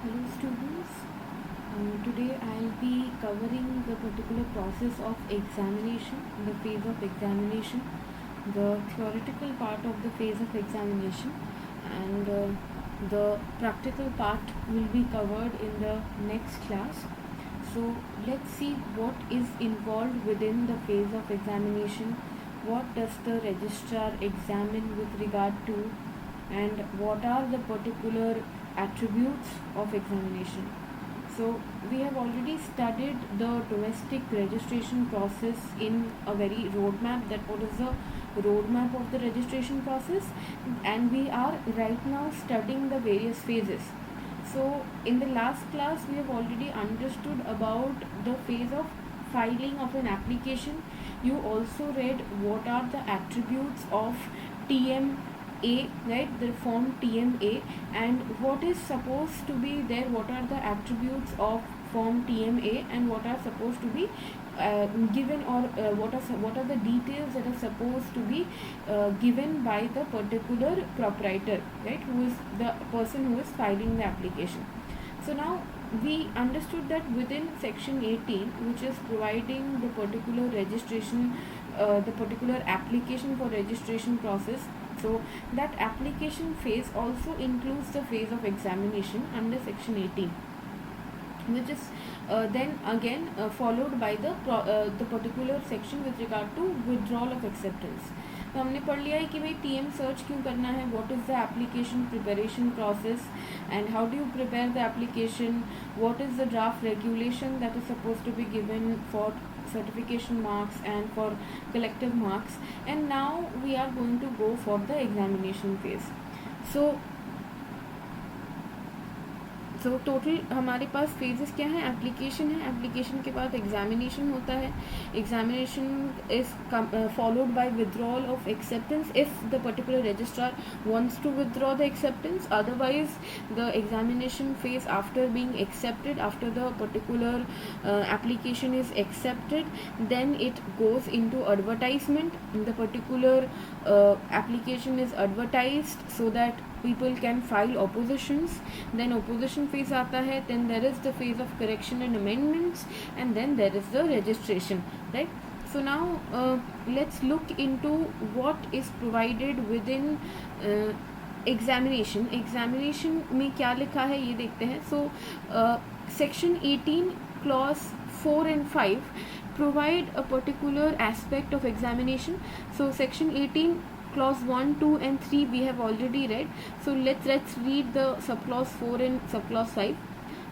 Hello students, today I'll be covering the particular process of examination, the phase of examination, the theoretical part of the phase of examination, and the practical part will be covered in the next class. So let's see what is involved within the phase of examination, what does the registrar examine with regard to, and what are the particular attributes of examination. So we have already studied the domestic registration process in a very roadmap, that what is the roadmap of the registration process, and we are right now studying the various phases. So in the last class we have already understood about the phase of filing of an application. You also read what are the attributes of TMA, right, the form TMA, and what is supposed to be there, what are the attributes of form TMA, and what are supposed to be given, or what are the details that are supposed to be given by the particular proprietor, right, who is the person who is filing the application. So now we understood that within section 18, which is providing the particular registration, the particular application for registration process, so that application phase also includes the phase of examination under section 18, which is then again followed by the particular section with regard to withdrawal of acceptance. तो हमने पढ़ लिया है कि भाई TM search क्यों करना है, what is the application preparation process and how do you prepare the application, what is the draft regulation that is suppose to be given for certification marks and for collective marks, and now we are going to go for the examination phase. So total हमारे पास phases क्या है, application है, application के बाद examination होता है, examination is followed by withdrawal of acceptance if the particular registrar wants to withdraw the acceptance, otherwise the examination phase after being accepted, after the particular application is accepted, then it goes into advertisement. The particular application is advertised so that people can file oppositions. Then opposition phase आता है, then there is the phase of correction and amendments, and then there is the registration, right? So now let's look into what is provided within examination में क्या लिखा है ये देखते हैं. So section 18 clause 4 and 5 provide a particular aspect of examination. So section 18 clause 1, 2 and 3 we have already read. So let's read the subclause 4 and subclause 5.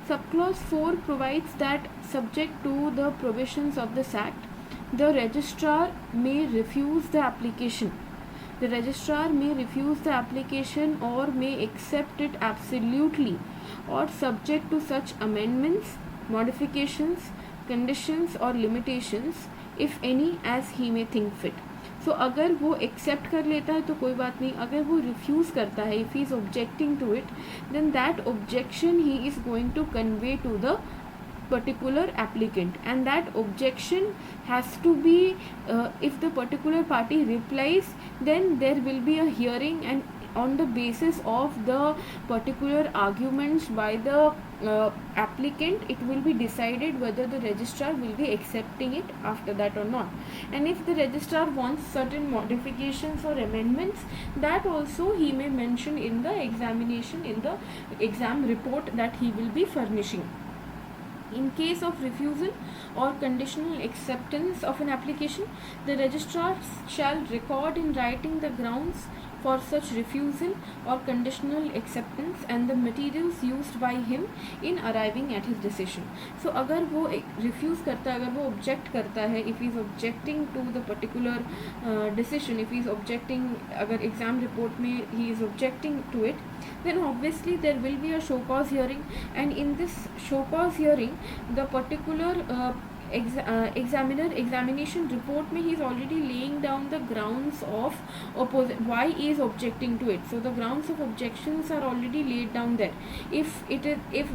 Subclause 4 provides that subject to the provisions of this act, the registrar may refuse the application. The registrar may refuse the application or may accept it absolutely or subject to such amendments, modifications, conditions or limitations if any as he may think fit. So अगर वो accept कर लेता है तो कोई बात नहीं, अगर वो रिफ्यूज़ करता है, if he is objecting to it, then that objection he is going to convey to the particular applicant, and that objection has to be if the particular party replies, then there will be a hearing, and on the basis of the particular arguments by the applicant, it will be decided whether the registrar will be accepting it after that or not. And if the registrar wants certain modifications or amendments, that also he may mention in the examination, in the exam report that he will be furnishing. In case of refusal or conditional acceptance of an application, the registrar shall record in writing the grounds for such refusal or conditional acceptance and the materials used by him in arriving at his decision. So अगर वो refuse करता है, अगर वो object करता है, if he is objecting to the particular decision, if he is objecting, अगर exam report में he is objecting to it, then obviously there will be a show cause hearing, and in this show cause hearing the particular examination report में he is already laying down the grounds of why he is objecting to it. So the grounds of objections are already laid down there. If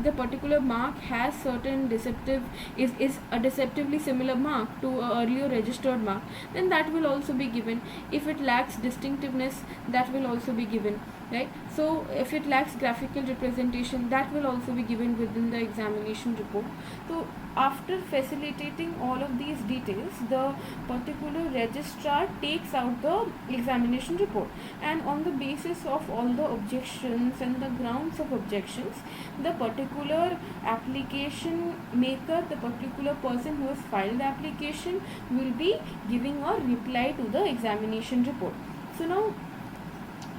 the particular mark has certain is a deceptively similar mark to a earlier registered mark, then that will also be given. If it lacks distinctiveness, that will also be given. right? So if it lacks graphical representation, that will also be given within the examination report. So after facilitating all of these details, the particular registrar takes out the examination report, and on the basis of all the objections and the grounds of objections, the particular application maker, the particular person who has filed the application, will be giving a reply to the examination report. So now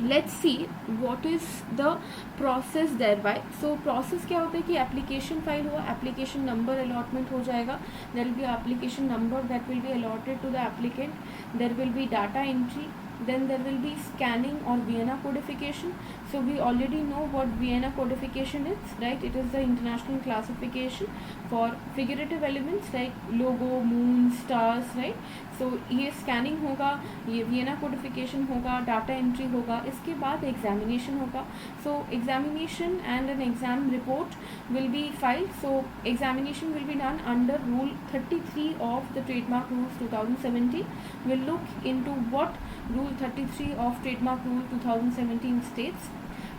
let's see what is the process thereby. So process क्या होता है कि application file हुआ, application number allotment हो जाएगा, there will be application number that will be allotted to the applicant, there will be data entry, then there will be scanning or Vienna codification. So we already know what Vienna codification is, right? It is the international classification for figurative elements like logo, moon, stars, right? So ये scanning होगा, ये Vienna codification होगा, data entry होगा, इसके बाद examination होगा. सो examination and an exam report will be filed. So examination will be done under Rule 33 of the Trademark Rules 2017. We'll look into what Rule 33 of Trademark Rule 2017 states.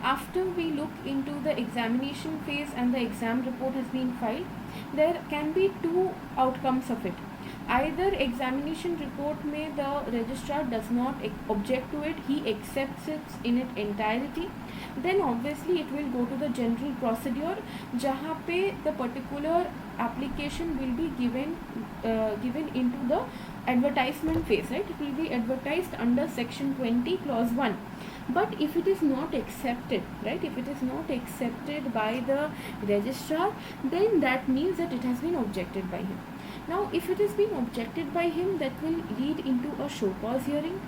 After we look into the examination phase and the exam report has been filed, there can be two outcomes of it. Either examination report में the registrar does not object to it, he accepts it in its entirety, then obviously it will go to the general procedure जहाँ पे the particular application will be given into the advertisement phase, right? It will be advertised under section 20 clause 1. But if it is not accepted, right, if it is not accepted by the registrar, then that means that it has been objected by him. Now if it has been objected by him, that will lead into a show cause hearing,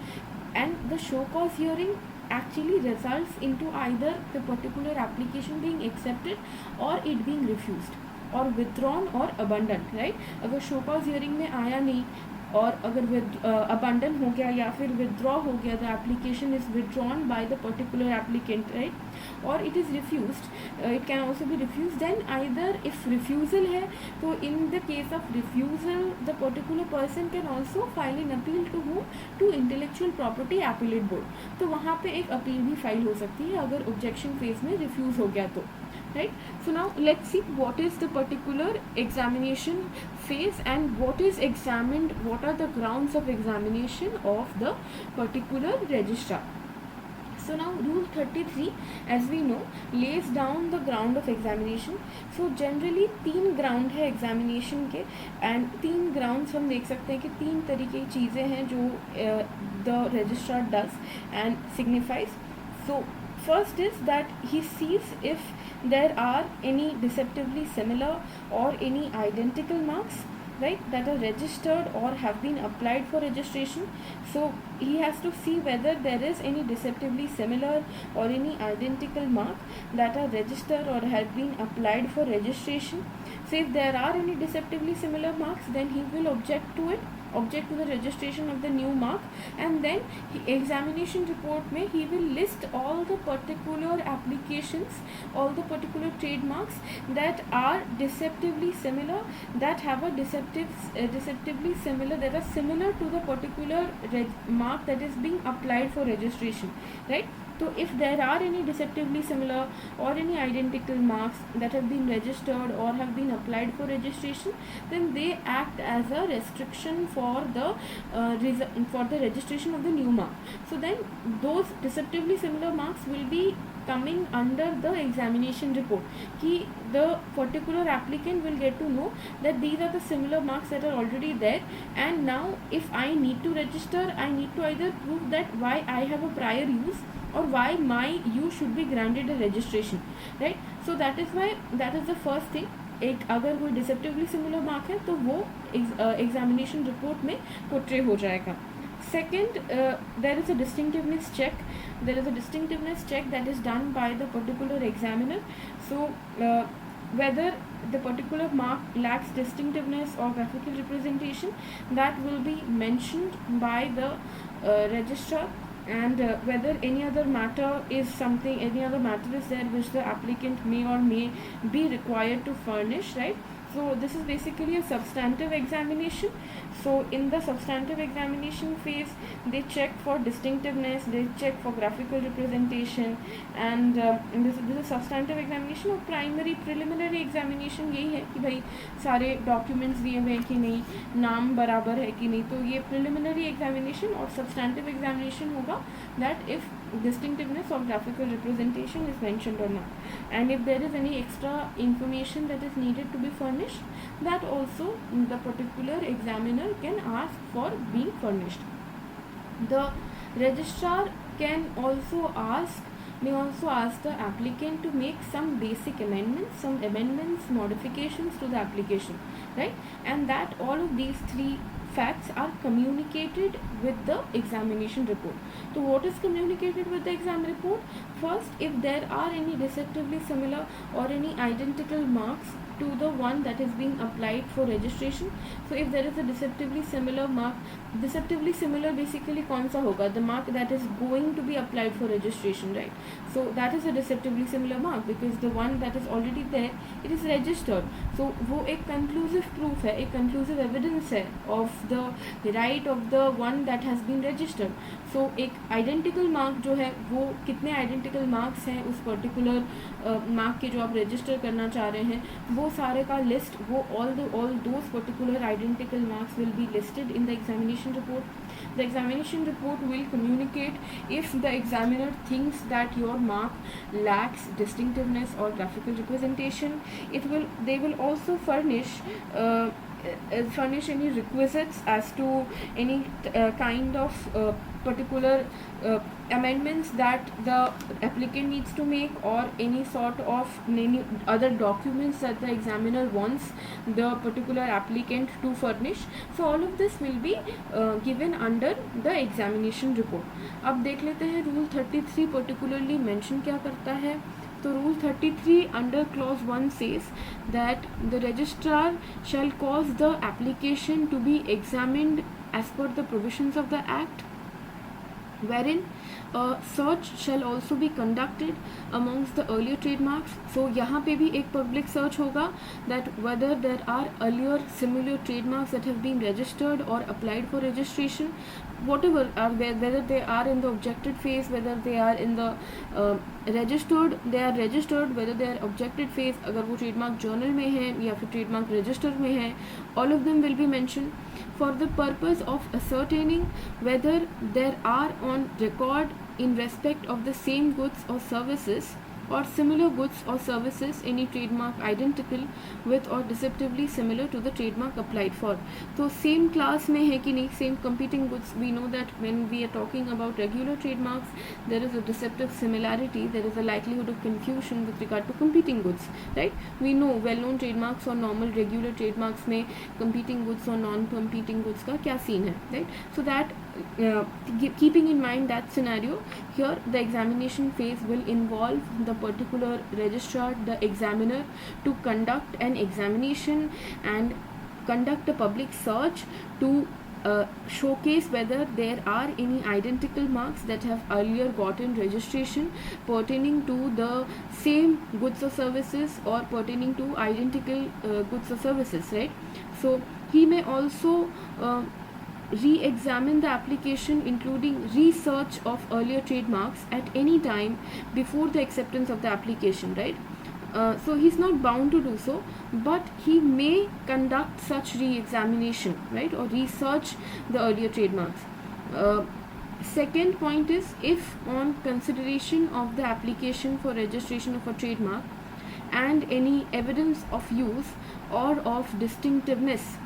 and the show cause hearing actually results into either the particular application being accepted or it being refused or withdrawn or abandoned, right? अगर show cause hearing में आया नहीं और अगर abandon हो गया या फिर withdraw हो गया, the application is withdrawn by the particular applicant, right? or it is refused, it can also be refused. Then either if refusal है तो in the case of refusal the particular person can also file an appeal to whom, to intellectual property appellate board. तो वहाँ पे एक appeal भी file हो सकती है अगर objection phase में refuse हो गया तो, right? So now let's see what is the particular examination phase and what is examined, what are the grounds of examination of the particular registrar. So now Rule 33 as we know lays down the ground of examination. So generally 3 ground है examination के, and 3 grounds हम देख सकते हैं कि 3 तरीके की चीज़ें हैं जो the registrar does and signifies. So first is that he sees if there are any deceptively similar or any identical marks, right, that are registered or have been applied for registration. So he has to see whether there is any deceptively similar or any identical mark that are registered or have been applied for registration. So if there are any deceptively similar marks, then he will object to it, object to the registration of the new mark, and then examination report में he will list all the particular applications, all the particular trademarks that are deceptively similar, that have a deceptively similar, that are similar to the particular mark that is being applied for registration, right? So if there are any deceptively similar or any identical marks that have been registered or have been applied for registration, then they act as a restriction for the registration of the new mark. So then those deceptively similar marks will be coming under the examination report. Ki the particular applicant will get to know that these are the similar marks that are already there, and now if I need to register, I need to either prove that why I have a prior use or why my use should be granted a registration, right? So that is why, that is the first thing. एक अगर कोई deceptively similar mark है तो वो examination report में portray हो जाएगा. Second, there is a distinctiveness check. There is a distinctiveness check that is done by the particular examiner. So whether the particular mark lacks distinctiveness or graphical representation, that will be mentioned by the registrar, and whether any other matter is something, any other matter is there which the applicant may or may be required to furnish, right? So this is basically a substantive examination. So in the substantive examination phase, they check for distinctiveness, they check for graphical representation, and this is substantive examination. और primary preliminary examination यही है कि भाई सारे documents दिए हुए हैं कि नहीं, नाम बराबर है कि नहीं. तो ये preliminary examination. और substantive examination होगा that if distinctiveness or graphical representation is mentioned or not, and if there is any extra information that is needed to be furnished, that also the particular examiner can ask for being furnished. The registrar may also ask the applicant to make some basic amendments, modifications to the application, right? And that all of these three facts are communicated with the examination report. So what is communicated with the exam report? First, if there are any deceptively similar or any identical marks to the one that is being applied for registration. So if there is a deceptively similar mark, deceptively similar basically कौन सा होगा? The mark that is going to be applied for registration, right? So that is a deceptively similar mark because the one that is already there, it is registered. So वो एक conclusive proof है, एक conclusive evidence है of the right of the one that has been registered. So एक identical mark जो है वो कितने identical marks हैं उस particular mark के जो आप register करना चाह रहे हैं वो सारे का list, वो all those particular identical marks will be listed in the examination report. The examination report will communicate if the examiner thinks that your mark lacks distinctiveness or graphical representation. They will also furnish any requisites as to any kind of particular amendments that the applicant needs to make, or any sort of any other documents that the examiner wants the particular applicant to furnish. So all of this will be given under the examination report. अब देख लेते हैं rule 33 particularly mention क्या करता है. So rule 33 under clause 1 says that the registrar shall cause the application to be examined as per the provisions of the act, wherein a search shall also be conducted amongst the earlier trademarks. So यहाँ पे भी एक public search होगा that whether there are earlier similar trademarks that have been registered or applied for registration, whatever are whether they are in the objected phase, whether they are in the registered, whether they are objected phase, अगर वो trademark journal में है या फिर trademark register में है, all of them will be mentioned for the purpose of ascertaining whether there are on record in respect of the same goods or services or similar goods or services any trademark identical with or deceptively similar to the trademark applied for. तो same class में है कि नहीं, same competing goods. We know that when we are talking about regular trademarks, there is a deceptive similarity, there is a likelihood of confusion with regard to competing goods, right? We know well-known trademarks और normal regular trademarks में competing goods और non-competing goods का क्या scene है, right? So that keeping in mind that scenario, here the examination phase will involve the particular registrar, the examiner, to conduct an examination and conduct a public search to showcase whether there are any identical marks that have earlier gotten registration pertaining to the same goods or services or pertaining to identical goods or services, right? So he may also re-examine the application, including research of earlier trademarks at any time before the acceptance of the application, right? So he's not bound to do so, but he may conduct such re-examination, right, or research the earlier trademarks. Second point is, if on consideration of the application for registration of a trademark and any evidence of use or of distinctiveness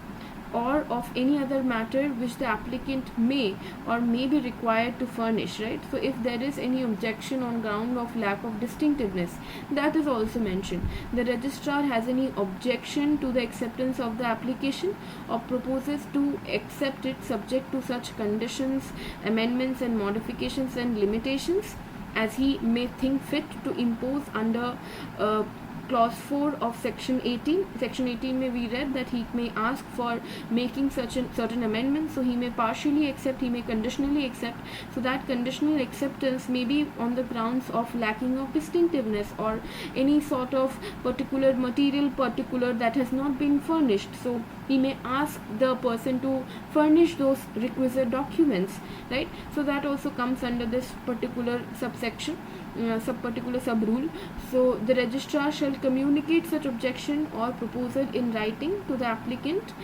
or of any other matter which the applicant may or may be required to furnish, right? So if there is any objection on ground of lack of distinctiveness, that is also mentioned. The registrar has any objection to the acceptance of the application or proposes to accept it subject to such conditions, amendments and modifications and limitations as he may think fit to impose under clause 4 of section 18. Section 18 में we read that he may ask for making certain amendments, so he may partially accept, he may conditionally accept. So that conditional acceptance may be on the grounds of lacking of distinctiveness or any sort of particular material particular that has not been furnished. So he may ask the person to furnish those requisite documents, right? So that also comes under this particular subsection, particular sub rule. So the registrar shall communicate such objection or proposal in writing to the applicant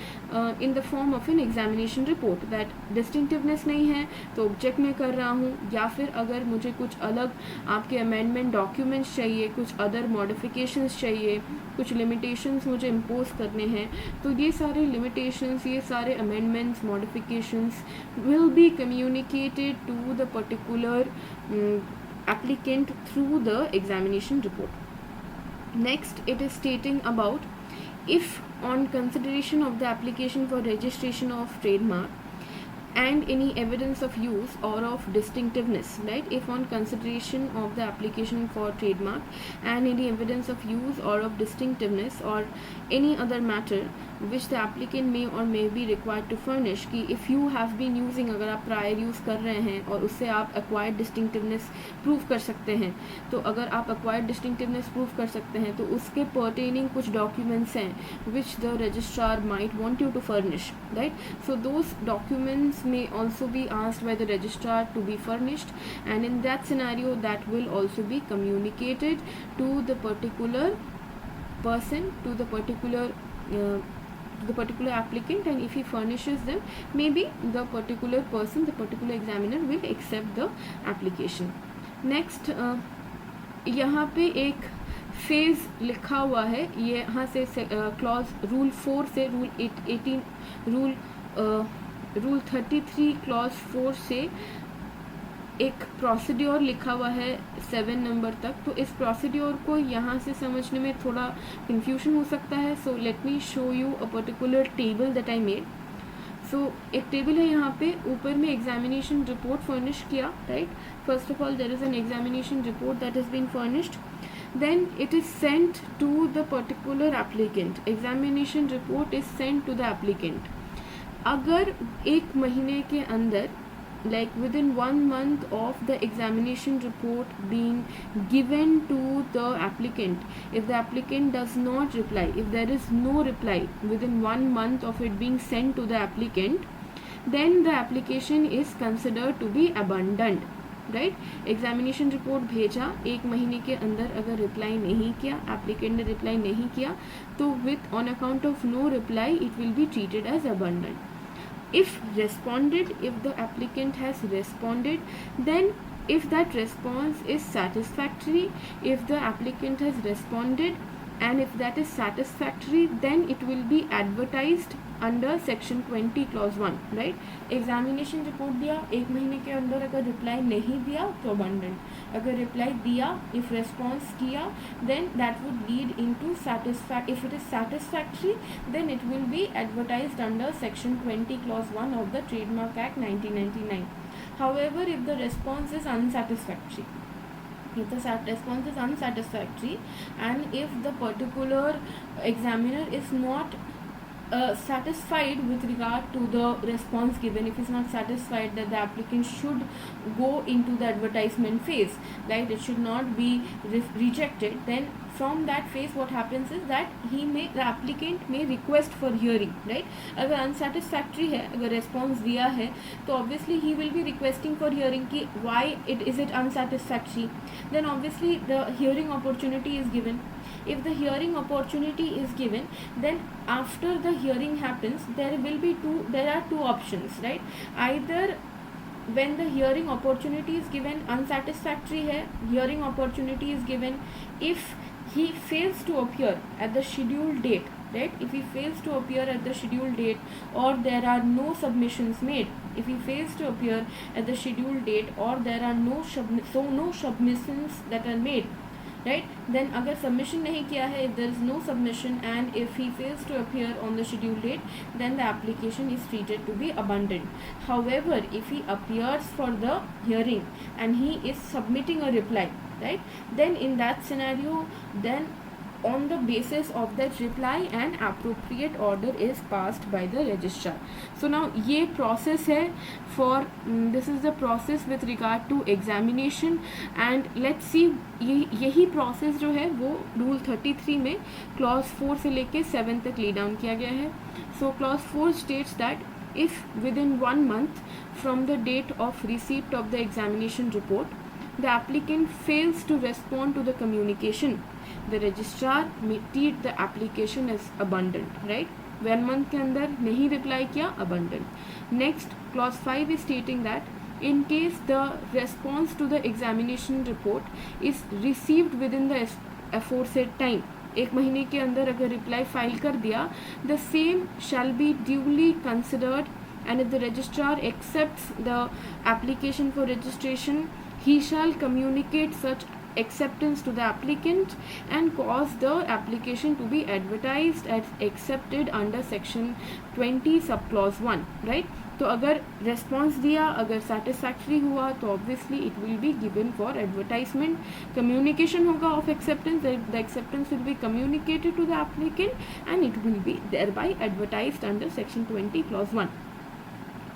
in the form of an examination report that distinctiveness नहीं है तो object मैं कर रहा हूँ, या फिर अगर मुझे कुछ अलग आपके अमेंडमेंट डॉक्यूमेंट्स चाहिए, कुछ अदर मॉडिफिकेशंस चाहिए, कुछ लिमिटेशंस मुझे इम्पोज करने हैं, तो ये सारे लिमिटेशंस, ये सारे amendments, modifications will be communicated to the particular applicant through the examination report. Next, it is stating about if on consideration of the application for registration of trademark and any evidence of use or of distinctiveness, right? If on consideration of the application for trademark and any evidence of use or of distinctiveness or any other matter which the applicant may or may be required to furnish, कि if you have been using, अगर आप prior use कर रहे हैं और उससे आप acquired distinctiveness prove कर सकते हैं, तो अगर आप acquired distinctiveness prove कर सकते हैं तो उसके pertaining कुछ documents हैं which the registrar might want you to furnish, right? So those documents may also be asked by the registrar to be furnished, and in that scenario that will also be communicated to the particular person, to the particular applicant, and if he furnishes them, maybe the particular person, the particular examiner will accept the application. Next, यहाँ पे एक phase लिखा हुआ है, ये यहाँ से clause rule 4 से रूल 18 रूल 33 क्लॉज 4 से एक प्रोसीड्योर लिखा हुआ है 7 नंबर तक. तो इस प्रोसीड्योर को यहाँ से समझने में थोड़ा कंफ्यूजन हो सकता है. So let me show you a particular table that I made. So एक टेबल है यहाँ पे, ऊपर में एग्जामिनेशन रिपोर्ट फर्निश किया, right. First of all there is an examination report that is been furnished, then it is sent to the particular applicant. Examination report is sent to the applicant. अगर एक महीने के अंदर, like within 1 month of the examination report being given to the applicant, if the applicant does not reply, if there is no reply within 1 month of it being sent to the applicant, then the application is considered to be abandoned, right. Examination report भेजा, 1 महीने के अंदर अगर reply नहीं किया, applicant ने reply नहीं किया, तो with on account of no reply it will be treated as abandoned. If responded, if the applicant has responded, then if that response is satisfactory, if the applicant has responded and if that is satisfactory, then it will be advertised under section 20 clause 1, right. Examination report दिया, 1 महीने के अंदर अगर reply नहीं दिया तो abundant, अगर reply दिया, इफ रेस्पॉन्स किया, then that would lead into if it is satisfactory, then it will be advertised under section 20 clause 1 of the Trademark Act 1999. However, if the response is unsatisfactory, if the response is unsatisfactory and if the particular examiner is not satisfied with regard to the response given, if is not satisfied that the applicant should go into the advertisement phase, right, it should not be rejected, then from that phase what happens is that the applicant may request for hearing, right. अगर unsatisfactory है, अगर response दिया है, तो obviously he will be requesting for hearing कि why is it unsatisfactory, then obviously the hearing opportunity is given. If the hearing opportunity is given, then after the hearing happens, there are two options, right. Either when the hearing opportunity is given, unsatisfactory है, hearing opportunity is given, if he fails to appear at the scheduled date, right, if he fails to appear at the scheduled date or there are no submissions made, if he fails to appear at the scheduled date or there are no submissions that are made, right, then अगर submission नहीं किया है, if there is no submission and if he fails to appear on the scheduled date, then the application is treated to be abandoned. However, if he appears for the hearing and he is submitting a reply, right, then in that scenario, then on the basis of that reply an appropriate order is passed by the registrar. So now ये process है for this is the process with regard to examination, and let's see यही process जो है वो rule 33 में clause 4 से लेके 7 तक lay down किया गया है. So clause 4 states that if within 1 month from the date of receipt of the examination report the applicant fails to respond to the communication, the registrar may treat the application as abandoned. Right, 1 month के अंदर नहीं reply किया, abandoned. Next, clause 5 is stating that in case the response to the examination report is received within the aforesaid time, 1 महीने के अंदर अगर reply file कर दिया, the same shall be duly considered, and if the registrar accepts the application for registration, he shall communicate such acceptance to the applicant and cause the application to be advertised as accepted under section 20 subclause 1. Right, तो अगर response दिया, अगर satisfactory हुआ तो obviously it will be given for advertisement. Communication होगा of acceptance, the acceptance will be communicated to the applicant and it will be thereby advertised under section 20 clause 1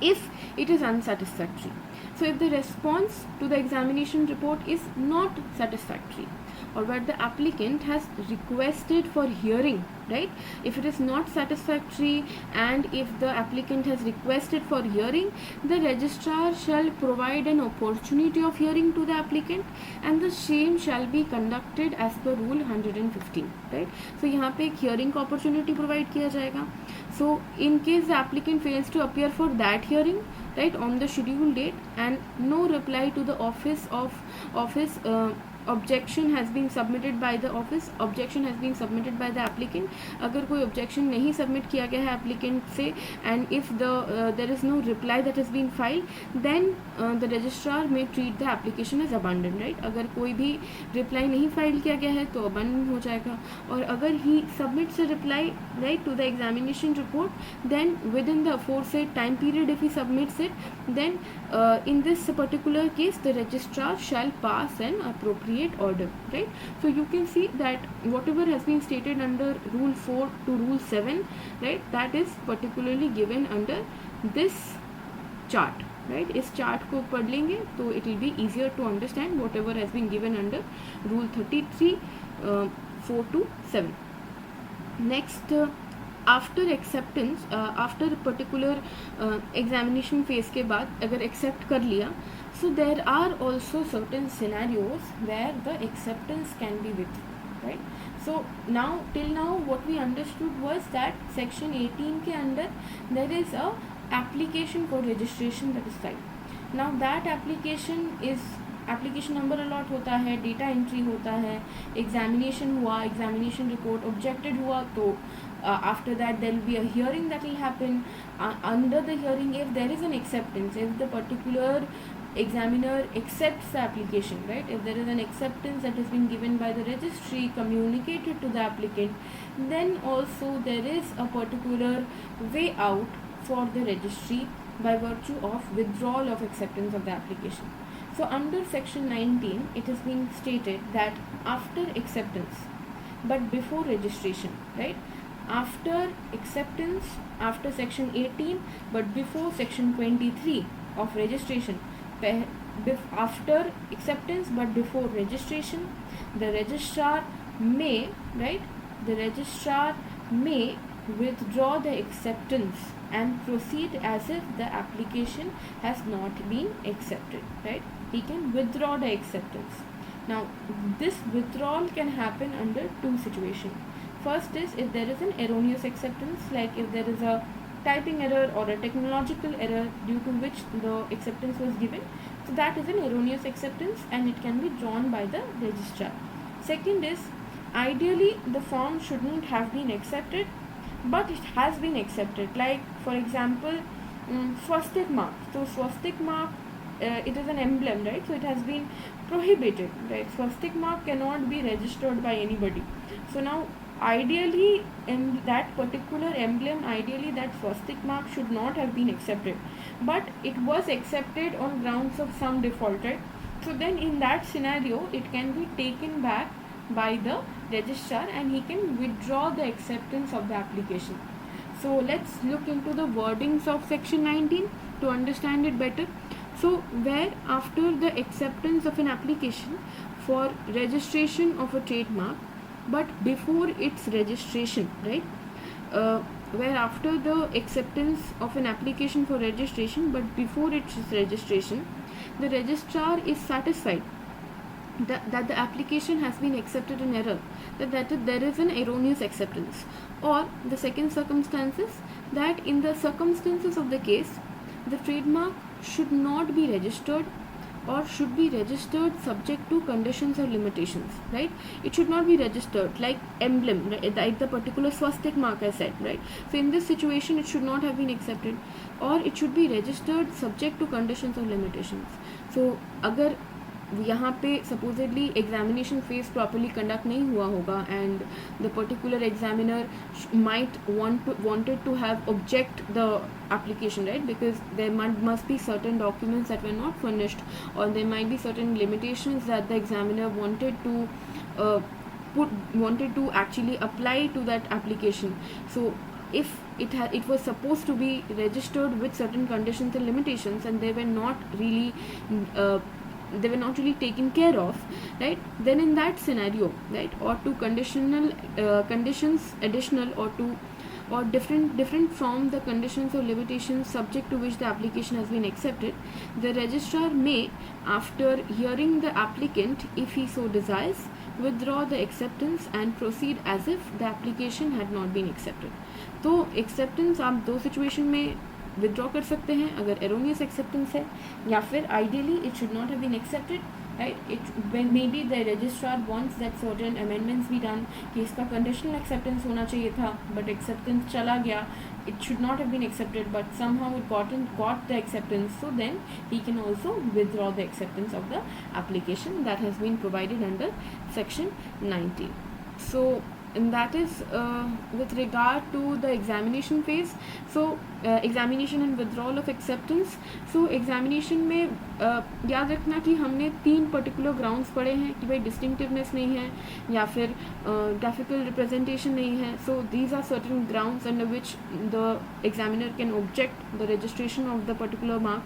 if it is unsatisfactory. So if the response to the examination report is not satisfactory, or where the applicant has requested for hearing, right, if it is not satisfactory and if the applicant has requested for hearing, the registrar shall provide an opportunity of hearing to the applicant and the same shall be conducted as per rule 115. right, so यहाँ पे एक hearing का opportunity provide किया जाएगा. So in case the applicant fails to appear for that hearing, right, on the scheduled date and no reply to the office objection has been submitted by the office, objection has been submitted by the applicant, अगर कोई objection नहीं submit किया गया है applicant से, and if there is no reply that has been filed, then the registrar may treat the application as abandoned. right, अगर कोई भी reply नहीं file किया गया है तो abandon हो जाएगा. और अगर he submits a reply, right, to the examination report, then within the aforesaid time period if he submits it, then in this particular case the registrar shall pass an appropriate order. right, so you can see that whatever has been stated under rule 4 to rule 7, right, that is particularly given under this chart. right, इस chart को पढ़ लेंगे तो it will be easier to understand whatever has been given under rule 33 4 to 7. next, after acceptance, after particular examination phase के बाद अगर accept कर लिया, so there are also certain scenarios where the acceptance can be withdrawn. right, so now till now what we understood was that section 18 के अंदर there is a application for registration that is filed. now that application is application number allot होता है, data entry होता है, examination हुआ, examination report objected हुआ, तो after that there will be a hearing that will happen. Under the hearing, if there is an acceptance, if the particular examiner accepts the application, right, if there is an acceptance that has been given by the registry communicated to the applicant, then also there is a particular way out for the registry by virtue of withdrawal of acceptance of the application. So under section 19 it is being stated that after acceptance but before registration, right, after acceptance, after section 18 but before section 23 of registration, after acceptance but before registration, the registrar may, right, the registrar may withdraw the acceptance and proceed as if the application has not been accepted. right, he can withdraw the acceptance. now this withdrawal can happen under two situations. First is if there is an erroneous acceptance, like if there is a typing error or a technological error due to which the acceptance was given, so that is an erroneous acceptance and it can be drawn by the registrar. Second is ideally the form shouldn't have been accepted but it has been accepted, like for example swastik mark. so swastik mark, it is an emblem, right, so it has been prohibited, right, swastik mark cannot be registered by anybody. So now ideally that particular emblem, ideally that swastik mark should not have been accepted, but it was accepted on grounds of some default, right, so then in that scenario it can be taken back by the registrar, and he can withdraw the acceptance of the application. So let's look into the wordings of section 19 to understand it better. So where after the acceptance of an application for registration of a trademark, but before its registration, right? Where after the acceptance of an application for registration, but before its registration, the registrar is satisfied that the application has been accepted in error, that there is an erroneous acceptance, or the second circumstance is that in the circumstances of the case, the trademark should not be registered or should be registered subject to conditions or limitations, right? It should not be registered like emblem, right? Like the particular swastik mark I said, right? So in this situation it should not have been accepted, or it should be registered subject to conditions or limitations. So अगर यहाँ पे supposedly examination phase properly conduct नहीं हुआ होगा and the particular examiner might wanted to have object the application, right? Because there must be certain documents that were not furnished, or there might be certain limitations that the examiner wanted to actually apply to that application. So if it was supposed to be registered with certain conditions and limitations, and they were not really taken care of, right? Then in that scenario, right, or to conditions additional or different from the conditions or limitations subject to which the application has been accepted, the registrar may, after hearing the applicant, if he so desires, withdraw the acceptance and proceed as if the application had not been accepted. तो acceptance आप दो situation में withdraw कर सकते हैं अगर erroneous acceptance है, या फिर ideally it should not have been accepted, right? It may be the registrar wants that certain amendments be done, कि इसका कंडीशनल एक्सेप्टेंस होना चाहिए था बट एक्सेप्टेंस चला गया, it should not have been accepted, but somehow it got the acceptance, so then he can also withdraw the acceptance of the application that has been provided under section 19. So and that is with regard to the examination phase. So examination and withdrawal of acceptance. So examination में याद रखना कि हमने 3 particular grounds पढ़े हैं कि भाई distinctiveness नहीं है या फिर ग्राफिकल रिप्रेजेंटेशन नहीं है. So these are certain grounds under which the examiner can object the registration of the particular mark.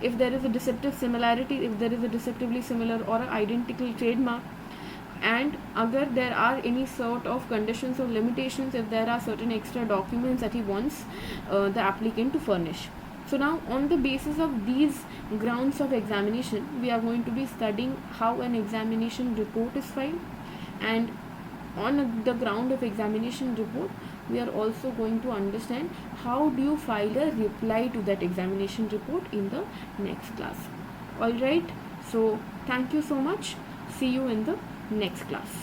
If there is a deceptive similarity, if there is a deceptively similar or an identical trademark, and agar there are any sort of conditions or limitations, if there are certain extra documents that he wants the applicant to furnish. So now on the basis of these grounds of examination, we are going to be studying how an examination report is filed, and on the ground of examination report we are also going to understand how do you file a reply to that examination report in the next class. All right, so thank you so much. See you in the next class.